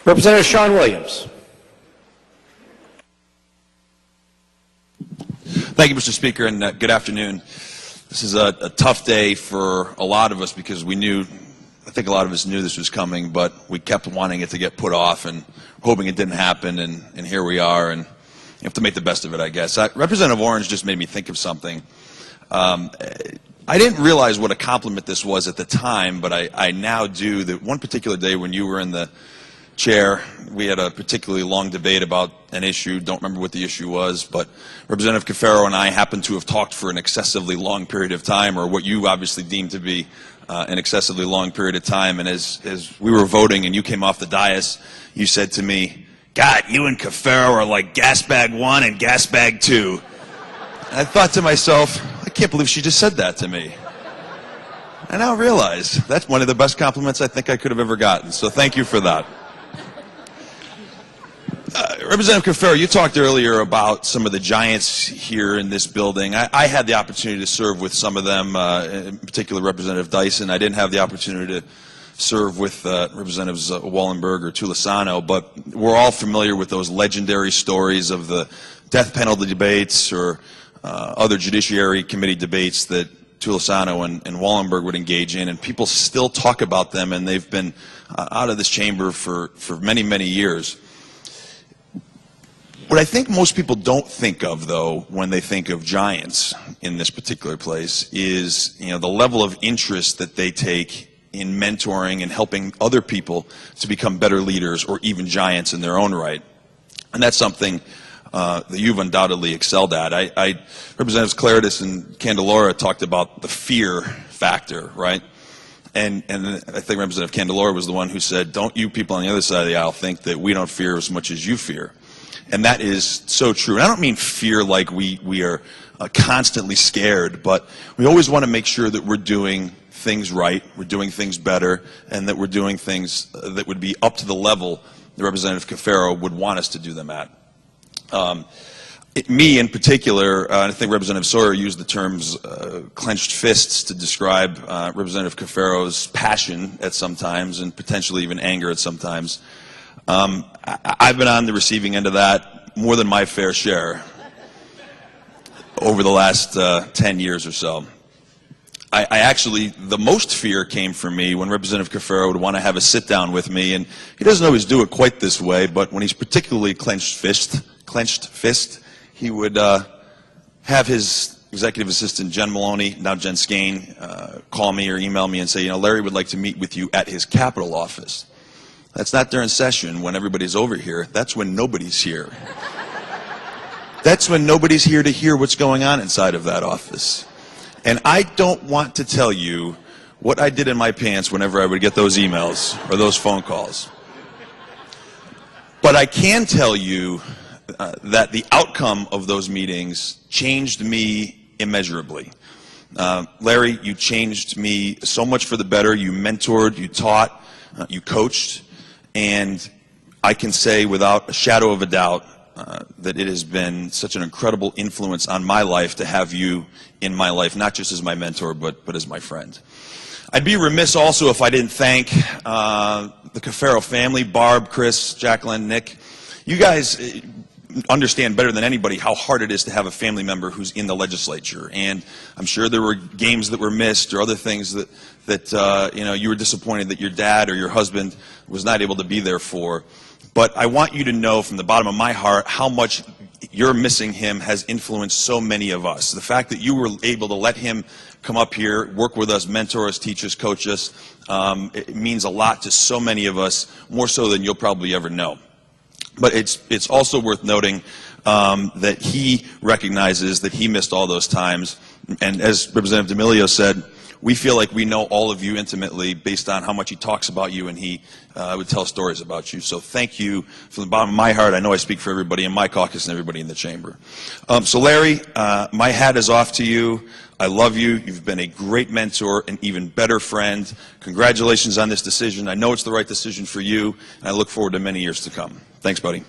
Representative Sean Williams. Thank you, Mr. Speaker, and good afternoon. This is a tough day for a lot of us because I think a lot of us knew this was coming, but we kept wanting it to get put off and hoping it didn't happen, and here we are, and you have to make the best of it, I guess. Representative Orange just made me think of something. I didn't realize what a compliment this was at the time, but I now do. That one particular day when you were in the chair, we had a particularly long debate about an issue. Don't remember what the issue was, but Representative Cafero and I happened to have talked for an excessively long period of time, or what you obviously deemed to be an excessively long period of time. And as we were voting and you came off the dais, you said to me, "God, you and Cafero are like gas bag 1 and gas bag 2. And I thought to myself, I can't believe she just said that to me. I now realize that's one of the best compliments I think I could have ever gotten. So thank you for that. Representative Cafero, you talked earlier about some of the giants here in this building. I had the opportunity to serve with some of them, in particular Representative Dyson. I didn't have the opportunity to serve with Representatives Wallenberg or Tulisano, but we're all familiar with those legendary stories of the death penalty debates or other Judiciary Committee debates that Tulisano and Wallenberg would engage in, and people still talk about them, and they've been out of this chamber for many, many years. What I think most people don't think of, though, when they think of giants in this particular place is, the level of interest that they take in mentoring and helping other people to become better leaders or even giants in their own right. And that's something that you've undoubtedly excelled at. Representatives Claridis and Candelora talked about the fear factor, right? And I think Representative Candelora was the one who said, "Don't you people on the other side of the aisle think that we don't fear as much as you fear." And that is so true. And I don't mean fear like we are constantly scared, but we always want to make sure that we're doing things right, we're doing things better, and that we're doing things that would be up to the level that Representative Cafero would want us to do them at. Me in particular, I think Representative Sawyer used the terms clenched fists to describe Representative Cafero's passion at some times and potentially even anger at some times. I've been on the receiving end of that more than my fair share over the last 10 years or so. I actually, the most fear came from me when Representative Cafero would want to have a sit down with me, and he doesn't always do it quite this way, but when he's particularly clenched fist, he would have his executive assistant, Jen Maloney, now Jen Skane, call me or email me and say, Larry would like to meet with you at his Capitol office. That's not during session when everybody's over here. That's when nobody's here. That's when nobody's here to hear what's going on inside of that office. And I don't want to tell you what I did in my pants whenever I would get those emails or those phone calls. But I can tell you that the outcome of those meetings changed me immeasurably. Larry, you changed me so much for the better. You mentored, you taught, you coached. And I can say without a shadow of a doubt that it has been such an incredible influence on my life to have you in my life, not just as my mentor, but as my friend. I'd be remiss also if I didn't thank the Cafero family, Barb, Chris, Jacqueline, Nick. You guys understand better than anybody how hard it is to have a family member who's in the legislature. And I'm sure there were games that were missed or other things that you were disappointed that your dad or your husband was not able to be there for. But I want you to know from the bottom of my heart how much your missing him has influenced so many of us. The fact that you were able to let him come up here, work with us, mentor us, teach us, coach us, it means a lot to so many of us, more so than you'll probably ever know. But it's also worth noting that he recognizes that he missed all those times. And as Representative D'Amelio said, we feel like we know all of you intimately based on how much he talks about you, and he would tell stories about you. So thank you from the bottom of my heart. I know I speak for everybody in my caucus and everybody in the chamber. So Larry, my hat is off to you. I love you. You've been a great mentor, an even better friend. Congratulations on this decision. I know it's the right decision for you, and I look forward to many years to come. Thanks, buddy.